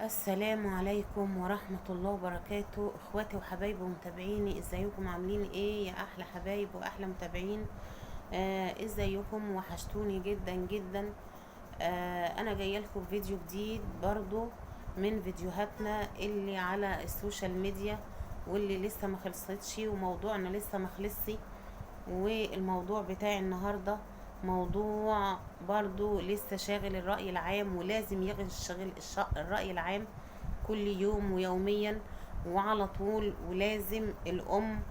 السلام عليكم ورحمة الله وبركاته، اخواتي وحبايبي ومتابعيني. ازيكم؟ عاملين ايه يا احلى حبايب واحلى متابعين؟ ازيكم؟ وحشتوني جدا جدا. انا جايه لكم فيديو جديد برضو من فيديوهاتنا اللي على السوشيال ميديا، واللي لسه ما خلصتش، وموضوعنا لسه ما خلصش. والموضوع بتاعي النهاردة موضوع برضو لسه شاغل الرأي العام، ولازم يشغل الرأي العام كل يوم ويوميا وعلى طول. ولازم الأم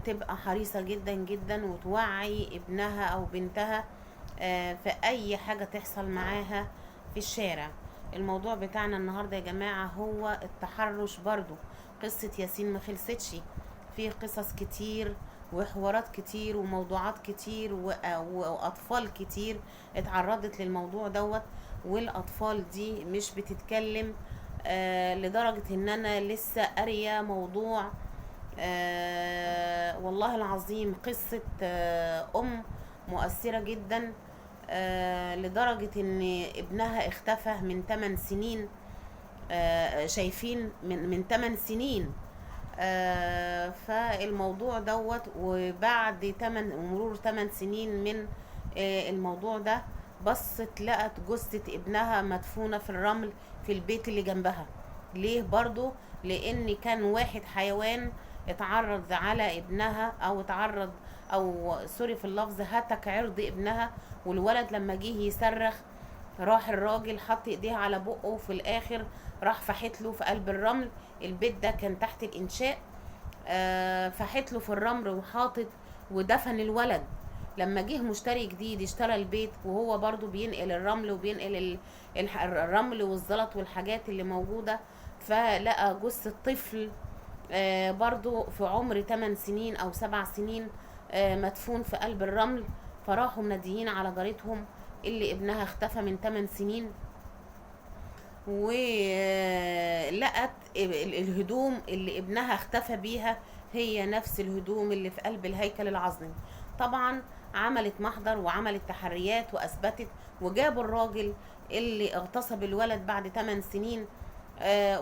تبقى حريصة جدا جدا وتوعي ابنها أو بنتها في أي حاجة تحصل معاها في الشارع. الموضوع بتاعنا النهاردة يا جماعة هو التحرش برضو. قصة ياسين ما خلصتش، في قصص كتير وحوارات كتير وموضوعات كتير وأطفال كتير اتعرضت للموضوع دوت. والأطفال دي مش بتتكلم، لدرجة ان انا لسه قارية موضوع، والله العظيم قصة ام مؤثرة جدا، لدرجة ان ابنها اختفى من 8 سنين. شايفين من 8 سنين. فالموضوع دوت، وبعد مرور 8 سنين من الموضوع ده، بصت لقت جثة ابنها مدفونة في الرمل في البيت اللي جنبها. ليه؟ برضو لان كان واحد حيوان اتعرض على ابنها، او اتعرض، او سوري في اللفظ، هتك عرض ابنها. والولد لما جه يصرخ، راح الراجل حط ايديه على بقه، وفي الاخر راح فحت له في قلب الرمل. البيت ده كان تحت الانشاء. فحت له في الرمل وحاطط ودفن الولد. لما جه مشتري جديد اشترى البيت، وهو برضو بينقل الرمل وبينقل الرمل والزلط والحاجات اللي موجودة، فلقى جثة طفل برضو في عمر 8 سنين او 7 سنين، مدفون في قلب الرمل. فراحوا مناديين على جارتهم اللي ابنها اختفى من 8 سنين، ولقت الهدوم اللي ابنها اختفى بيها هي نفس الهدوم اللي في قلب الهيكل العظمي. طبعا عملت محضر وعملت تحريات واثبتت، وجابوا الراجل اللي اغتصب الولد بعد 8 سنين.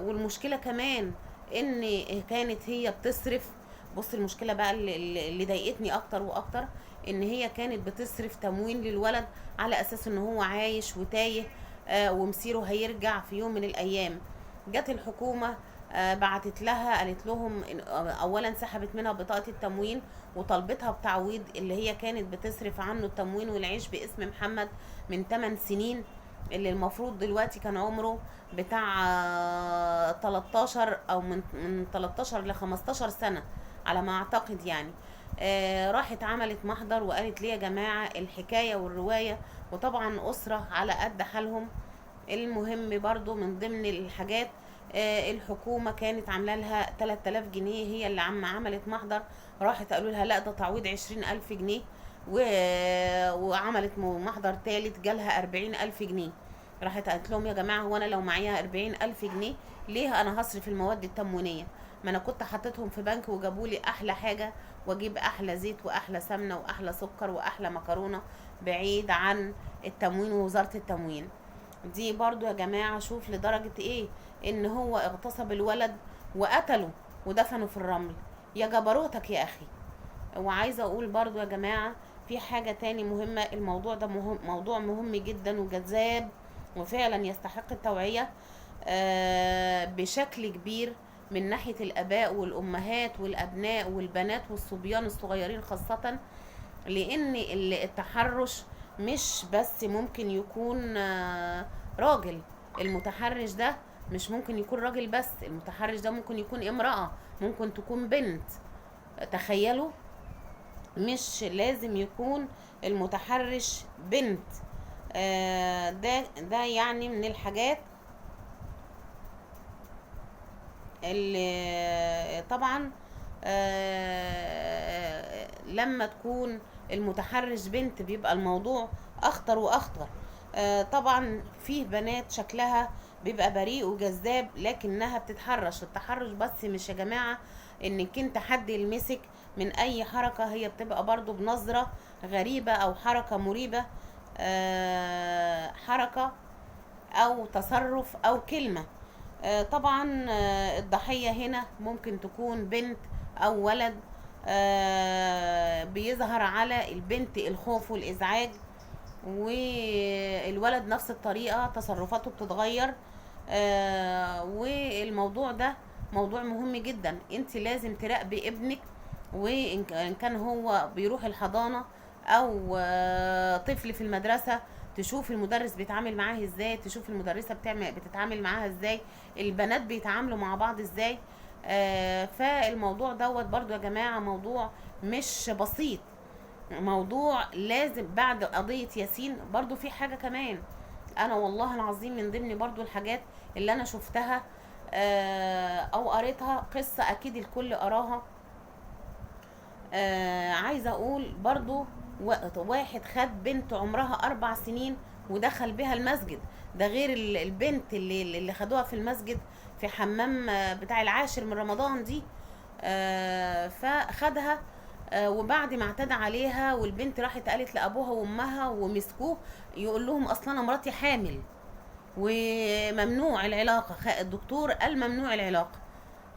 والمشكلة كمان ان كانت هي بتصرف. بص المشكلة بقى اللي ضايقتني اكتر واكتر، ان هي كانت بتصرف تموين للولد على اساس ان هو عايش وتايه، ومصيره هيرجع في يوم من الايام. جت الحكومة بعتت لها، قالت لهم اولا سحبت منها بطاقة التموين، وطلبتها بتعويض اللي هي كانت بتصرف عنه التموين والعيش باسم محمد من 8 سنين، اللي المفروض دلوقتي كان عمره بتاع 13، او من 13 ل 15 سنة على ما اعتقد يعني. راحت عملت محضر وقالت ليه يا جماعة الحكاية والرواية. وطبعا أسرة على قد حالهم. المهم برضو من ضمن الحاجات، الحكومة كانت عاملة لها 3000 جنيه، هي اللي عملت محضر. راحت قالوا لها لا ده تعويض 20,000 جنيه. وعملت محضر تالت جالها 40,000 جنيه. راحت قالت لهم يا جماعة، هو أنا لو معايا 40,000 جنيه ليه أنا هصرف المواد التموينية؟ ما أنا كنت حطيتهم في بنك وجابوا لي أحلى حاجة، واجيب أحلى زيت وأحلى سمنة وأحلى سكر وأحلى مكرونة، بعيد عن التموين ووزارة التموين. دي برضو يا جماعة شوف لدرجة ايه، ان هو اغتصب الولد وقتله ودفنه في الرمل. يا جبروتك يا اخي. وعايزة اقول برضو يا جماعة في حاجة تاني مهمة. الموضوع ده موضوع مهم جدا وجذاب، وفعلا يستحق التوعية بشكل كبير من ناحية الاباء والامهات والابناء والبنات والصبيان الصغيرين خاصة. لان التحرش مش بس ممكن يكون راجل. المتحرش ده مش ممكن يكون راجل بس، المتحرش ده ممكن يكون امرأة، ممكن تكون بنت. تخيلوا، مش لازم يكون المتحرش بنت. ده يعني من الحاجات اللي طبعا لما تكون المتحرش بنت بيبقى الموضوع اخطر واخطر. طبعا فيه بنات شكلها بيبقى بريء وجذاب لكنها بتتحرش. التحرش بس مش يا جماعة انك انت حد يلمسك من اي حركة، هي بتبقى برضو بنظرة غريبة او حركة مريبة، حركة او تصرف او كلمة. طبعا الضحية هنا ممكن تكون بنت أو ولد. بيظهر على البنت الخوف والإزعاج، والولد نفس الطريقة تصرفاته بتتغير. والموضوع ده موضوع مهم جدا، انت لازم تراقبي ابنك، وان كان هو بيروح الحضانة او طفل في المدرسة، تشوف المدرس بيتعامل معاه ازاي، تشوف المدرسة بتتعامل معاها ازاي، البنات بيتعاملوا مع بعض ازاي. فالموضوع دوت برضو يا جماعة موضوع مش بسيط، موضوع لازم بعد قضية ياسين برضو في حاجة كمان. انا والله العظيم من ضمن برضو الحاجات اللي انا شفتها او قريتها، قصة اكيد الكل قراها. عايزة اقول برضو واحد خد بنت عمرها 4 سنين ودخل بها المسجد، ده غير البنت اللي خدوها في المسجد في حمام بتاع العاشر من رمضان دي. فخدها وبعد ما اعتدى عليها، والبنت راحت قالت لابوها وامها ومسكوه، يقول لهم اصلا انا مراتي حامل وممنوع العلاقه، الدكتور قال ممنوع العلاقه.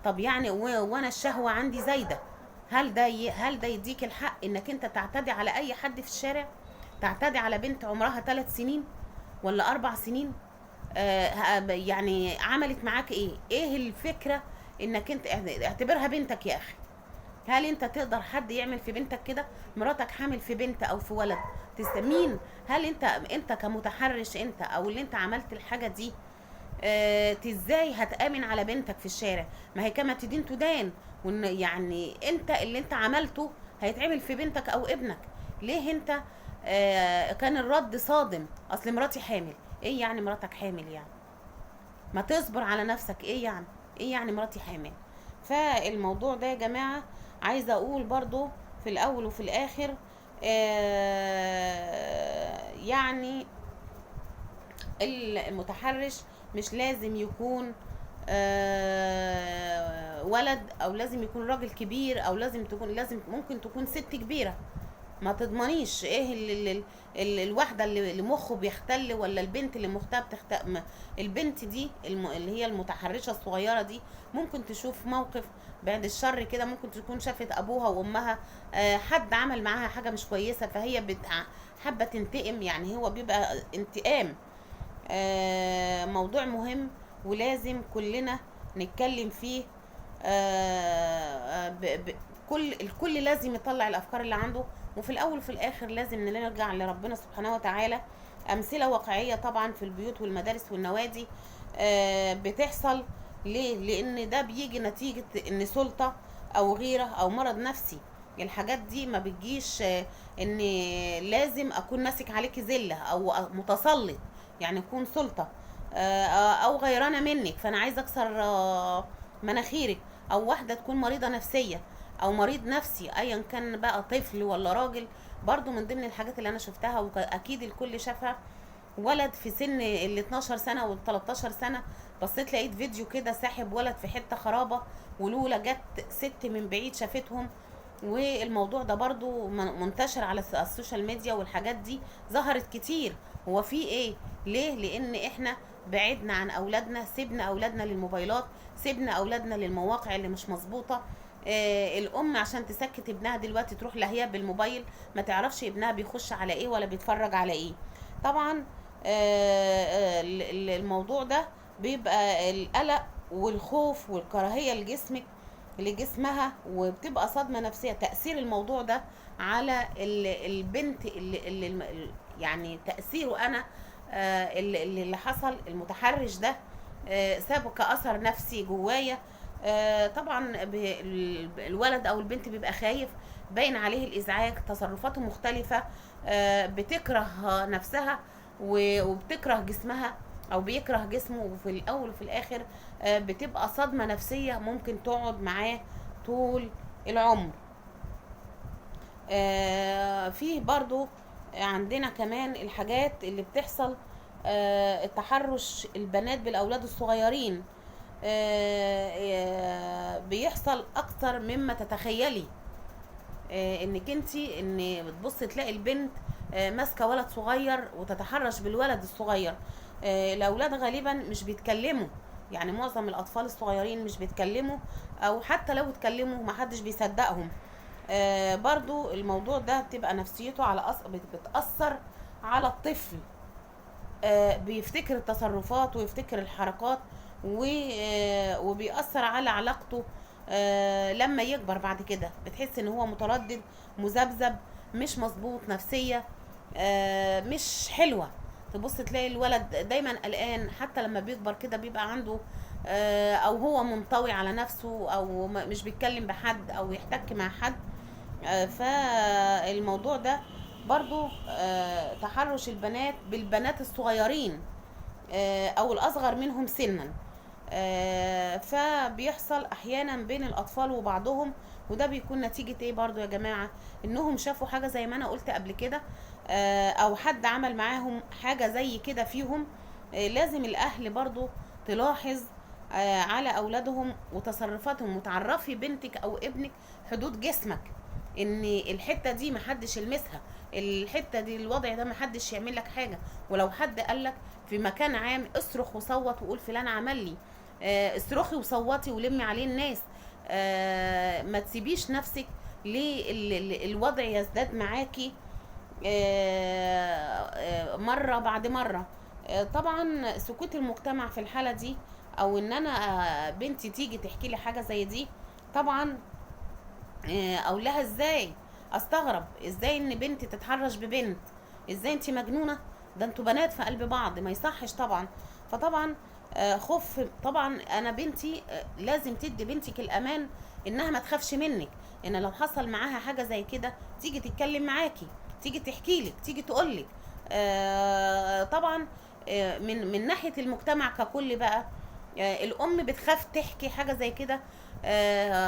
طب يعني وانا الشهوه عندي زايده، هل ده يديك الحق انك انت تعتدي على اي حد في الشارع، تعتدي على بنت عمرها 3 سنين ولا 4 سنين؟ يعني عملت معاك ايه الفكره انك انت اعتبرها بنتك يا اخي. هل انت تقدر حد يعمل في بنتك كده؟ مراتك حامل في بنت او في ولد، مين؟ هل انت كمتحرش انت او اللي انت عملت الحاجه دي، ازاي هتامن على بنتك في الشارع؟ ما هي كما تدين تدان، وان يعني انت اللي انت عملته هيتعمل في بنتك او ابنك. ليه انت كان الرد صادم، اصل مراتي حامل؟ ايه يعني مراتك حامل يعني؟ ما تصبر على نفسك، ايه يعني مراتي حامل؟ فالموضوع ده يا جماعة عايزة اقول برضو في الاول وفي الاخر يعني المتحرش مش لازم يكون ولد، او لازم يكون راجل كبير، او لازم ممكن تكون ست كبيرة. ما تضمنيش ايه الواحده اللي مخه بيختل، ولا البنت اللي مخها البنت دي اللي هي المتحرشه الصغيره دي ممكن تشوف موقف بعد الشر كده، ممكن تكون شافت ابوها وامها حد عمل معاها حاجه مش كويسه، فهي حابه تنتقم، يعني هو بيبقى انتقام. موضوع مهم ولازم كلنا نتكلم فيه. الكل لازم يطلع الافكار اللي عنده، وفي الاول وفي الاخر لازم نرجع لربنا سبحانه وتعالى. امثله واقعيه طبعا في البيوت والمدارس والنوادي بتحصل. ليه؟ لان ده بيجي نتيجه ان سلطه او غيره او مرض نفسي. الحاجات دي ما بتجيش ان لازم اكون ماسك عليكي زله او متسلط، يعني يكون سلطه او غيرانه منك فانا عايزه اكسر مناخيرك، او واحده تكون مريضه نفسيه او مريض نفسي ايا كان بقى، طفل ولا راجل. برضو من ضمن الحاجات اللي انا شفتها واكيد الكل شافها، ولد في سن ال 12 سنه وال 13 سنه، بصيت لقيت فيديو كده ساحب ولد في حته خرابه، ولولا جت ست من بعيد شافتهم. والموضوع ده برضو منتشر على السوشيال ميديا، والحاجات دي ظهرت كتير. هو في ايه؟ ليه؟ لان احنا بعدنا عن اولادنا، سيبنا اولادنا للموبايلات، سيبنا اولادنا للمواقع اللي مش مظبوطه. الام عشان تسكت ابنها دلوقتي تروح لهي بالموبايل، ما تعرفش ابنها بيخش على ايه ولا بيتفرج على ايه. طبعا الموضوع ده بيبقى القلق والخوف والكراهيه لجسمها، وبتبقى صدمه نفسيه. تاثير الموضوع ده على البنت يعني تاثيره انا اللي حصل المتحرش ده سابه كاثر نفسي جوايا. طبعا الولد او البنت بيبقى خايف، باين عليه الازعاج، تصرفاته مختلفه، بتكره نفسها وبتكره جسمها او بيكره جسمه، وفي الاول وفي الاخر بتبقى صدمه نفسيه ممكن تقعد معاه طول العمر. فيه برضو عندنا كمان الحاجات اللي بتحصل، التحرش البنات بالاولاد الصغيرين بيحصل اكتر مما تتخيلي. انك انتي بتبص تلاقي البنت ماسكه ولد صغير وتتحرش بالولد الصغير. الاولاد غالبا مش بيتكلموا، يعني معظم الاطفال الصغيرين مش بيتكلموا، او حتى لو اتكلموا محدش بيصدقهم. برضو الموضوع ده بتبقى نفسيته بتأثر على الطفل. بيفتكر التصرفات ويفتكر الحركات، وبيأثر على علاقته. لما يكبر بعد كده بتحس ان هو متردد، مذبذب، مش مظبوط نفسية، مش حلوة. تبص تلاقي الولد دايما قلقان، حتى لما بيكبر كده بيبقى عنده او هو منطوي على نفسه، او مش بيتكلم بحد او يحتك مع حد. فالموضوع ده برضو تحرش البنات بالبنات الصغيرين او الاصغر منهم سنا، فبيحصل احيانا بين الاطفال وبعضهم. وده بيكون نتيجة ايه برضو يا جماعة؟ انهم شافوا حاجة زي ما انا قلت قبل كده، او حد عمل معاهم حاجة زي كده فيهم. لازم الاهل برضو تلاحظ على اولادهم وتصرفاتهم، وتعرفي بنتك او ابنك حدود جسمك، ان الحته دي محدش يلمسها، الحته دي الوضع ده محدش يعمل لك حاجه. ولو حد قال لك في مكان عام اصرخ وصوت وقول فلان عمل لي، اصرخي وصوتي ولمي عليه الناس. ما تسيبيش نفسك للوضع يزداد معاكي مره بعد مره. طبعا سكوت المجتمع في الحاله دي، او ان انا بنتي تيجي تحكي لي حاجه زي دي، طبعا اقول لها ازاي؟ استغرب ازاي ان بنت تتحرش ببنت؟ ازاي انت مجنونه؟ ده انتوا بنات في قلب بعض، ما يصحش طبعا. فطبعا خوف. طبعا انا بنتي لازم تدي بنتك الامان انها ما تخافش منك، ان لو حصل معاها حاجه زي كده تيجي تتكلم معاكي، تيجي تحكي لك، تيجي تقول لك. طبعا من ناحيه المجتمع ككل بقى، الام بتخاف تحكي حاجه زي كده،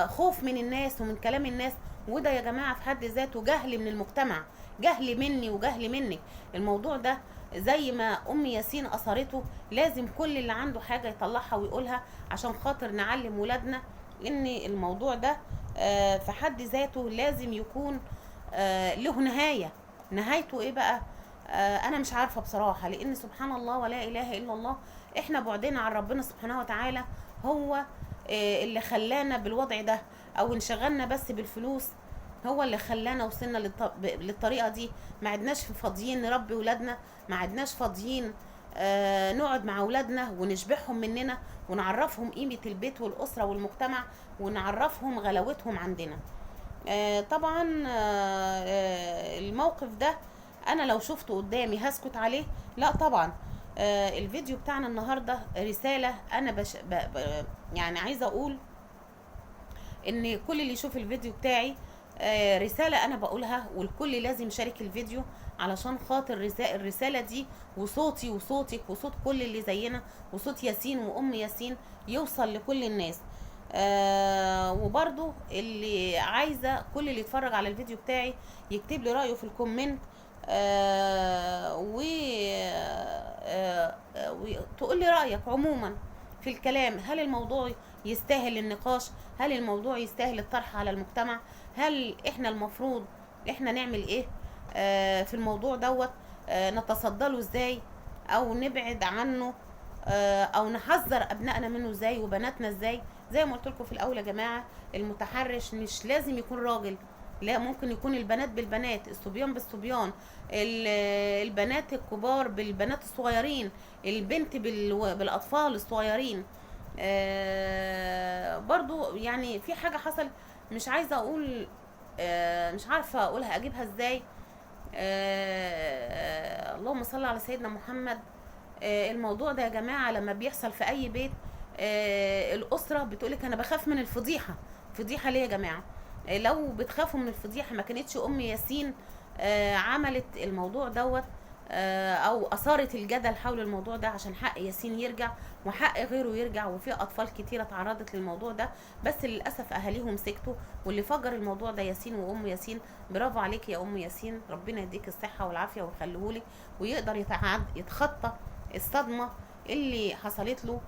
خوف من الناس ومن كلام الناس. وده يا جماعه في حد ذاته جهل من المجتمع، جهل مني وجهل منك. الموضوع ده زي ما ام ياسين اثرته، لازم كل اللي عنده حاجه يطلعها ويقولها، عشان خاطر نعلم ولادنا ان الموضوع ده في حد ذاته لازم يكون له نهايه. نهايته ايه بقى؟ انا مش عارفه بصراحه، لان سبحان الله ولا اله الا الله، احنا بعدنا عن ربنا سبحانه وتعالى هو اللي خلانا بالوضع ده، او انشغلنا بس بالفلوس هو اللي خلانا وصلنا للطريقه دي. ما عدناش فاضيين نربي ولادنا، ما عدناش فاضيين نقعد مع ولادنا ونشبعهم مننا، ونعرفهم قيمه البيت والاسره والمجتمع، ونعرفهم غلاوتهم عندنا. طبعا الموقف ده انا لو شفته قدامي هسكت عليه؟ لا طبعا. الفيديو بتاعنا النهارده رساله، انا يعني عايزه اقول ان كل اللي يشوف الفيديو بتاعي رساله انا بقولها، والكل لازم يشارك الفيديو علشان خاطر الرساله دي وصوتي وصوتك وصوت كل اللي زينا وصوت ياسين وام ياسين يوصل لكل الناس. وبرضو اللي عايزه كل اللي يتفرج على الفيديو بتاعي يكتب لي رايه في الكومنت، وتقول لي رأيك عموما في الكلام. هل الموضوع يستاهل النقاش؟ هل الموضوع يستاهل الطرح على المجتمع؟ هل احنا المفروض احنا نعمل ايه في الموضوع دوت؟ نتصدى له ازاي، او نبعد عنه، او نحذر ابنائنا منه ازاي وبناتنا ازاي؟ زي ما قلت لكم في الاول يا جماعه، المتحرش مش لازم يكون راجل، لا، ممكن يكون البنات بالبنات، الصبيان بالصبيان، البنات الكبار بالبنات الصغيرين، البنت بالاطفال الصغيرين. برضو يعني في حاجه حصل، مش عايزه اقول، مش عارفه اقولها اجيبها ازاي. اللهم صل على سيدنا محمد. الموضوع ده يا جماعه لما بيحصل في اي بيت، الاسره بتقولك انا بخاف من الفضيحه. فضيحه ليه يا جماعه؟ لو بتخافوا من الفضيحه ما كانتش ام ياسين عملت الموضوع دوت، او اثارت الجدل حول الموضوع ده عشان حق ياسين يرجع وحق غيره يرجع. وفي اطفال كتيره تعرضت للموضوع ده، بس للاسف اهاليهم سكتوا، واللي فجر الموضوع ده ياسين وام ياسين. برافو عليك يا ام ياسين، ربنا يديك الصحه والعافيه ويخليهولك، ويقدر يتخطى الصدمه اللي حصلت له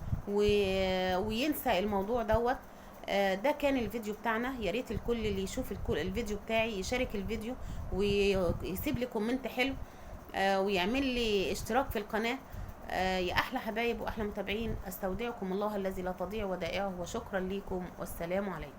وينسى الموضوع دوت. ده كان الفيديو بتاعنا. يا ريت الكل اللي يشوف الفيديو بتاعي يشارك الفيديو ويسيب لي كومنت حلو، ويعمل لي اشتراك في القناه، يا احلى حبايب واحلى متابعين، استودعكم الله الذي لا تضيع ودائعه، وشكرا لكم والسلام عليكم.